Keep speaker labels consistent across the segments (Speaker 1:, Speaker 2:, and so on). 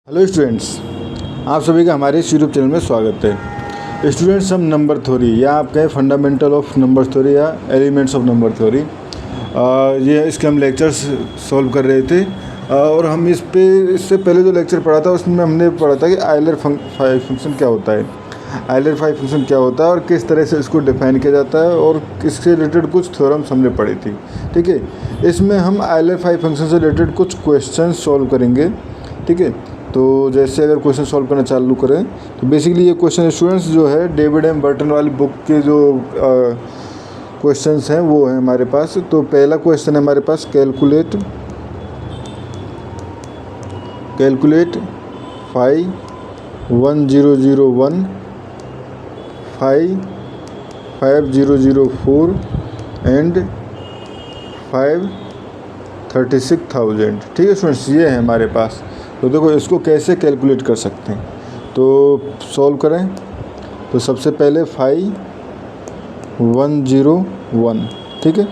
Speaker 1: Hello students, आप सभी का हमारे इस यूट्यूब चैनल में स्वागत है। स्टूडेंट्स, हम नंबर थ्योरी या आप कहें फंडामेंटल ऑफ नंबर थ्योरी या एलिमेंट्स ऑफ नंबर थ्योरी, ये इसके हम लेक्चर्स सॉल्व कर रहे थे। और हम इससे पहले जो लेक्चर पढ़ा था उसमें हमने पढ़ा था कि आयलर फंक्शन क्या होता है, आयलर फंक्शन क्या होता है और किस तरह से इसको डिफाइन किया जाता है, और इससे रिलेटेड कुछ थ्योरम्स हमने पढ़ी थी। ठीक है, इसमें हम आयलर फंक्शन से रिलेटेड कुछ क्वेश्चन सॉल्व करेंगे। ठीक है, तो जैसे अगर क्वेश्चन सॉल्व करना चालू करें तो बेसिकली ये क्वेश्चन स्टूडेंट्स जो है डेविड एम बर्टन वाली बुक के जो क्वेश्चंस हैं वो हैं हमारे पास। तो पहला क्वेश्चन है हमारे पास, कैलकुलेट 5001 5004 एंड 536,000। ठीक है स्टूडेंट्स, ये है हमारे पास। तो देखो इसको कैसे कैलकुलेट कर सकते हैं, तो सॉल्व करें। तो सबसे पहले 5101, ठीक है,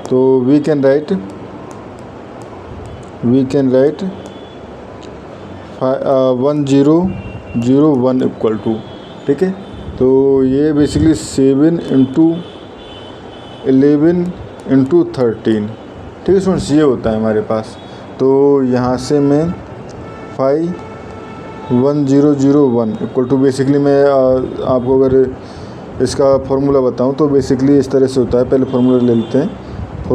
Speaker 1: तो we can write 1001 equal to, ठीक है, तो ये बेसिकली 7 इंटू 11 इंटू 13। ठीक है स्टूडेंट्स, ये होता है हमारे पास। तो यहाँ से मैं 5101 इक्वल टू, बेसिकली मैं आपको अगर इसका फार्मूला बताऊं तो बेसिकली इस तरह से होता है। पहले फार्मूला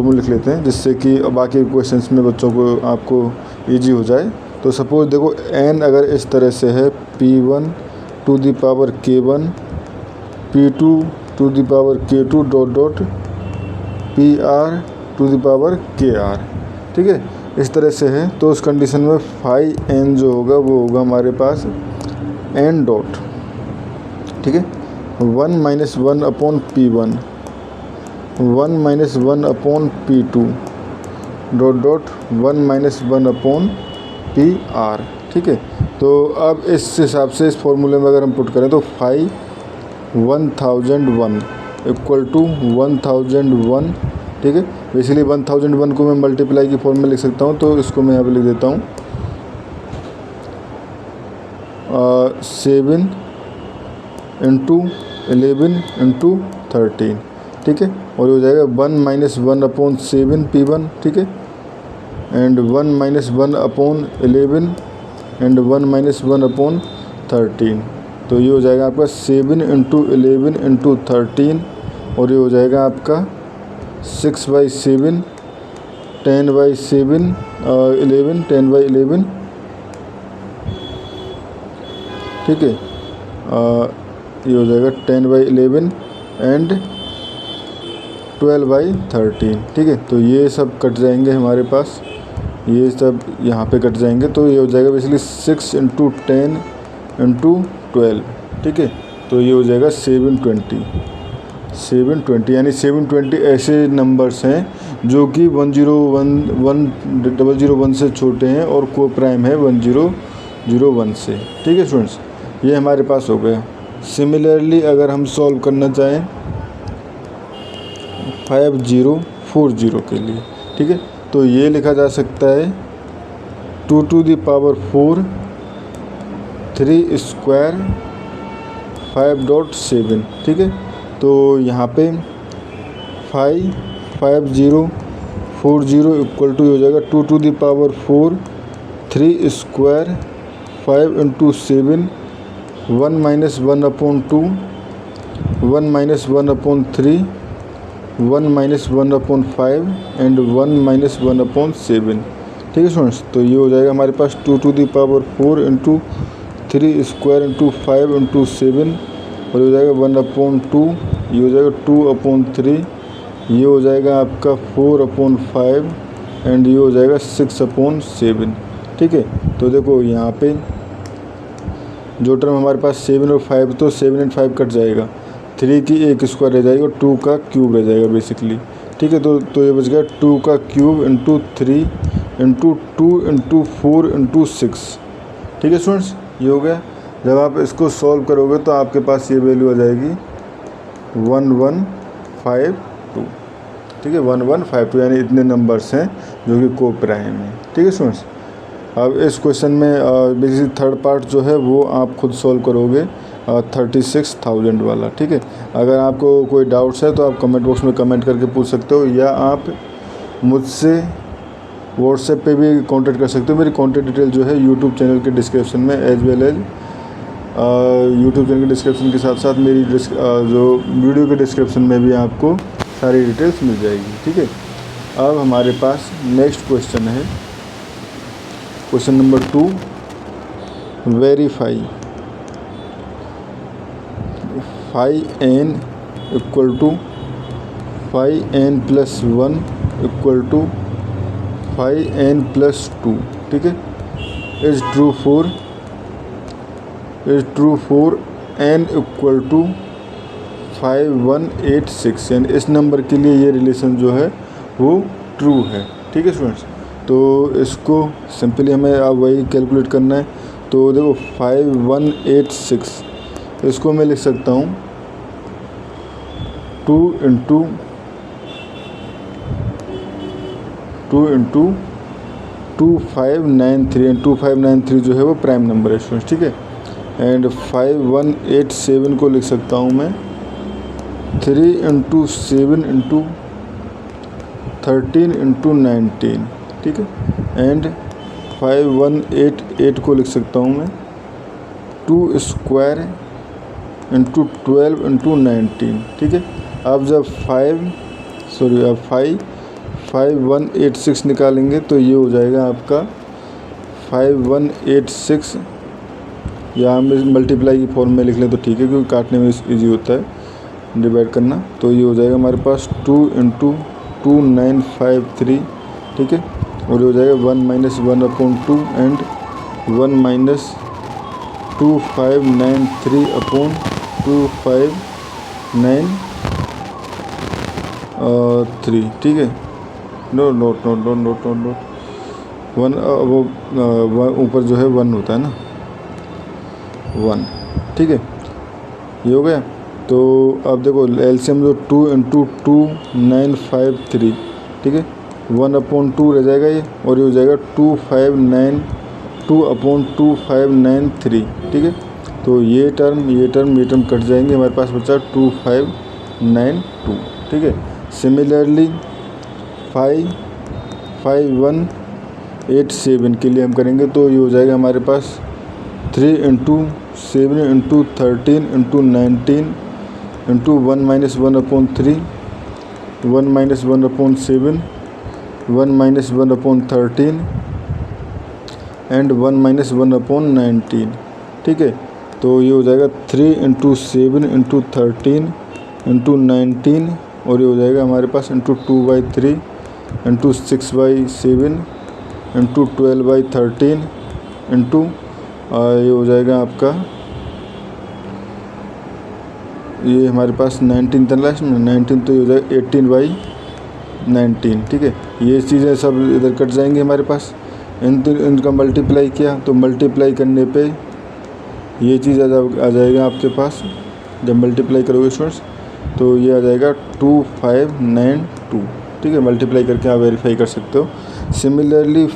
Speaker 1: लिख लेते हैं जिससे कि बाकी क्वेश्चंस में बच्चों को आपको इजी हो जाए। तो सपोज देखो n अगर इस तरह से है, p1 to the power k1, p2 to the power k2 dot pr to the power kr, ठीक है, इस तरह से है। तो उस कंडीशन में 5n जो होगा वो होगा हमारे पास n डॉट, ठीक है, 1 minus 1 upon p1, 1 minus 1 upon p2 dot 1 minus 1 upon pr। ठीक है, तो अब इस हिसाब से इस फॉर्मूले में अगर हम पुट करें तो 1001 इक्वल टू 1001, ठीक है। बेसिकली 1001 को मैं मल्टीप्लाई की फॉर्म में लिख सकता हूँ, तो इसको मैं यहाँ पे लिख देता हूँ 7 इंटू 11 इंटू 13, ठीक है, और ये हो जाएगा 1 माइनस 1 अपॉन 7 p1, ठीक है, and 1 minus 1 upon 11 and 1 minus 1 upon 13। तो ये हो जाएगा आपका 7 इंटू 11 इंटू 13, और ये हो जाएगा आपका 6/7 10/7 11 10/11, ठीक है, ये हो जाएगा 10/11 एंड 12/13, ठीक है। तो ये सब कट जाएंगे हमारे पास, ये सब यहाँ पे कट जाएंगे, तो ये हो जाएगा बेसिकली 6 इंटू 10 इंटू 12, ठीक है, तो ये हो जाएगा 720, यानी 720 ऐसे नंबर्स हैं जो कि 1001 से छोटे हैं और को प्राइम है 1001 से। ठीक है स्टूडेंट्स, ये हमारे पास हो गया। सिमिलरली अगर हम सॉल्व करना चाहें 5040 के लिए, ठीक है, तो ये लिखा जा सकता है 2 टू द पावर 4 3 स्क्वायर 5.7, ठीक है। तो यहाँ पे 5040 इक्वल टू हो जाएगा 2 to the power 4 3 square 5 into 7, 1 minus 1 upon 2, 1 minus 1 upon 3, 1 minus 1 upon 5 and 1 minus 1 upon 7, ठीक है स्टूडेंट्स। तो ये हो जाएगा हमारे पास 2 to the power 4 into 3 square into 5 into 7, और ये हो जाएगा 1 अपॉन 2, ये हो जाएगा 2 अपॉन 3, ये हो जाएगा आपका 4 अपॉन 5 एंड ये हो जाएगा 6 अपॉन 7, ठीक है। तो देखो यहाँ पे जो टर्म हमारे पास 7 और 5, तो 7 एंड 5 कट जाएगा, 3 की एक स्क्वायर रह जाएगा और 2 का क्यूब रह जाएगा बेसिकली, ठीक है। तो ये बच गया 2 का cube into 3 into 2 into 4 into 6, ठीक है स्टूडेंट्स, ये हो गया। जब आप इसको सॉल्व करोगे तो आपके पास ये वैल्यू आ जाएगी 1152, ठीक है, 1152, यानी इतने नंबर्स हैं जो कि को प्राइम है, ठीक है स्टूडेंट्स। अब इस क्वेश्चन में बेसिकली थर्ड पार्ट जो है वो आप खुद सॉल्व करोगे 36,000 वाला, ठीक है। अगर आपको कोई डाउट्स है तो आप कमेंट बॉक्स में कमेंट करके पूछ सकते हो, या आप मुझसे व्हाट्सएप पे भी कांटेक्ट कर सकते हो। मेरी कांटेक्ट डिटेल जो है यूट्यूब चैनल के डिस्क्रिप्शन में, as well as YouTube channel के डिस्क्रिप्शन के साथ साथ मेरी जो वीडियो के डिस्क्रिप्शन में भी आपको सारी डिटेल्स मिल जाएगी, ठीक है। अब हमारे पास नेक्स्ट क्वेश्चन है, question number 2, verify 5n equal to 5n plus 1 equal to 5n plus 2, ठीक है। Is true for n equal to 5186, यानी इस नंबर के लिए ये रिलेशन जो है वो ट्रू है, ठीक है स्टूडेंट्स। तो इसको सिंपली हमें अब वही कैलकुलेट करना है। तो देखो 5186, इसको मैं लिख सकता हूँ 2 इंटू 2593, एंड 2593 जो है वो प्राइम नंबर है स्टूडेंट्स, ठीक है। एंड 5187 को लिख सकता हूँ मैं 3 इंटू 7 इंटू 13 इंटू 19, ठीक है। एंड 5188 को लिख सकता हूँ मैं 2 स्क्वायर इंटू 12 इंटू 19, ठीक है। अब जब 5186 निकालेंगे तो ये हो जाएगा आपका 5186, या हम मल्टीप्लाई की फॉर्म में लिख लें तो ठीक है, क्योंकि काटने में इजी होता है डिवाइड करना। तो ये हो जाएगा हमारे पास 2 इंटू 2953, ठीक है। और ये हो जाएगा 1 माइनस 1/2 एंड 1 माइनस 2593 अपॉन 2593, ठीक है। नोट 1, वो ऊपर जो है 1 होता है ना, 1, ठीक है। ये हो गया। तो अब देखो एलसीएम जो 2 इंटू 2953, ठीक है, 1/2 रह जाएगा ये, और ये हो जाएगा 2 अपॉन 2593, ठीक है। तो ये टर्म कट जाएंगे, हमारे पास बचा 2592, ठीक है। सिमिलरली 5187 के लिए हम करेंगे तो ये हो जाएगा हमारे पास 3 into 7 into 13 into 19 into 1 minus 1/3, 1 minus 1/7, 1 minus 1/13 and 1 minus 1/19, ठीक है। तो ये हो जाएगा 3 इंटू 7 इंटू 13 इंटू 19, और ये हो जाएगा हमारे पास इंटू 2/3 इंटू 6/7 इंटू 12/13 इंटू ये हो जाएगा आपका, ये हमारे पास 19 था लास्ट में, 19, तो ये हो जाएगा 18/19, ठीक है। ये चीज़ें सब इधर कट जाएंगे हमारे पास। इनका मल्टीप्लाई किया तो मल्टीप्लाई करने पे ये चीज़ आ जाएगा आपके पास। जब मल्टीप्लाई करोगे स्टूडेंट्स तो ये आ जाएगा 2592, ठीक है। मल्टीप्लाई करके आप वेरीफाई कर सकते हो। सिमिलरली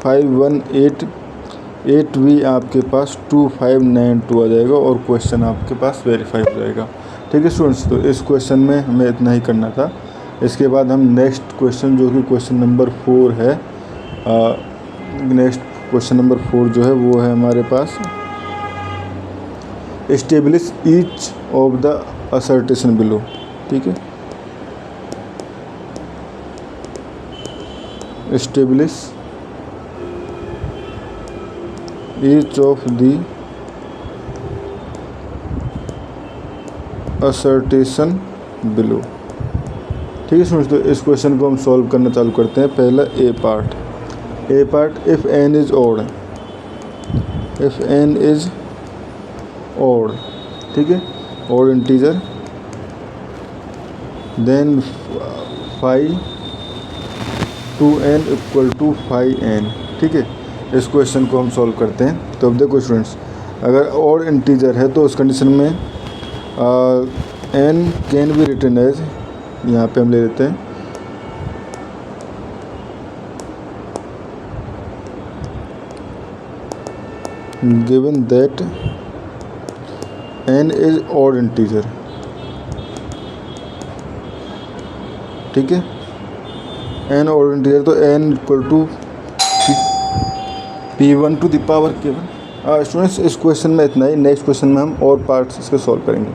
Speaker 1: 5188 भी आपके पास 2592 आ जाएगा, और क्वेश्चन आपके पास वेरीफाई हो जाएगा, ठीक है स्टूडेंट्स। तो इस क्वेश्चन में हमें इतना ही करना था। इसके बाद हम नेक्स्ट क्वेश्चन जो कि क्वेश्चन नंबर 4 है, नेक्स्ट क्वेश्चन नंबर 4 जो है वो है हमारे पास, establish each of the assertion below, ठीक है। Establish each of the assertion below, ठीक है स्टूडेंट्स। तो इस क्वेश्चन को हम सॉल्व करना चालू करते हैं। पहला A part, if n is odd, ठीक है, odd integer, then 5 2n equal to 5n, ठीक है। इस क्वेश्चन को हम सॉल्व करते हैं। तो अब देखो स्टूडेंट्स, अगर ऑड इंटीजर है तो उस कंडीशन में n can be written as, यहाँ पे हम ले लेते हैं given that n is odd integer. ठीक है, n ऑड इंटीजर तो n equal to p1 to the power k1। Students इस क्वेश्चन में इतना ही। नेक्स्ट क्वेश्चन में हम और पार्ट्स इसके सॉल्व करेंगे।